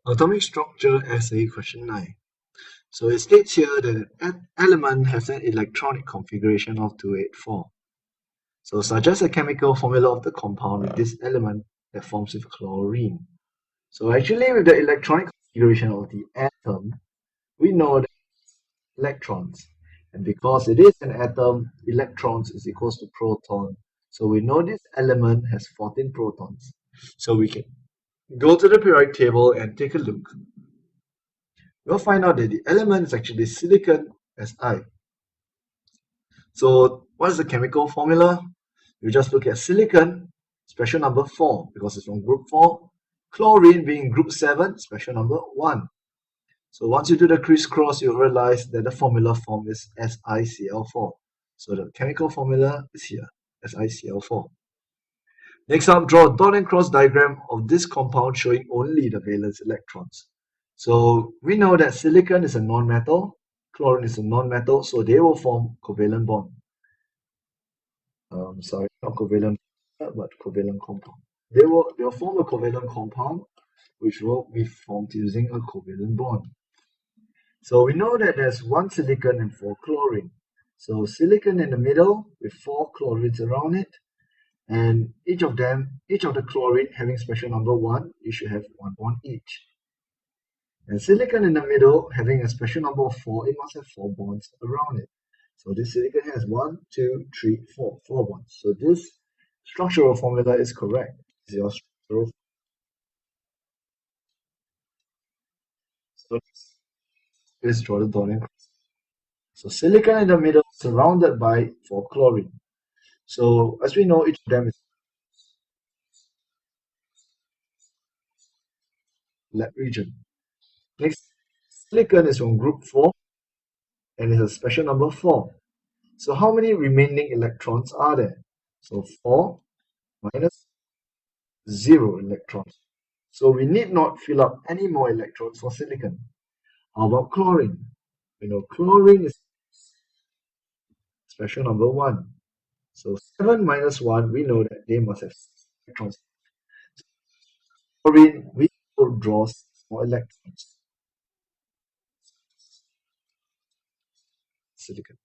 Atomic structure essay question 9. So it states here that an element has an electronic configuration of 284. So suggest a chemical formula of the compound with this element that forms with chlorine. So actually with the electronic configuration of the atom, we know that electrons. And because it is an atom, electrons is equals to proton. So we know this element has 14 protons. So we can go to the periodic table and take a look. We'll find out that the element is actually silicon Si. So what is the chemical formula? You just look at silicon, special number 4 because it's from group 4. Chlorine being group 7, special number 1. So once you do the crisscross, you'll realize that the formula form is SiCl4. So the chemical formula is here, SiCl4. Next up, draw a dot and cross diagram of this compound showing only the valence electrons. So we know that silicon is a non-metal, chlorine is a non-metal, so they will form covalent bond. Sorry, not covalent, but covalent compound. They'll form a covalent compound, which will be formed using a covalent bond. So we know that there's 1 silicon and 4 chlorine. So silicon in the middle with 4 chlorines around it, and each of the chlorine having special number 1, you should have 1 bond each. And silicon in the middle having a special number of 4, it must have 4 bonds around it. So this silicon has 1, 2, 3, 4, 4 bonds. So this structural formula is correct. This is your structural. So let's draw the dot and cross. So silicon in the middle surrounded by 4 chlorine. So as we know, each of them is lab region. Next, silicon is from group 4 and is a special number 4. So how many remaining electrons are there? So 4 minus 0 electrons. So we need not fill up any more electrons for silicon. How about chlorine? We know chlorine is special number 1. So 7 minus 1, we know that they must have 6 electrons. Chlorine, we will draw 6 more electrons. Silicon.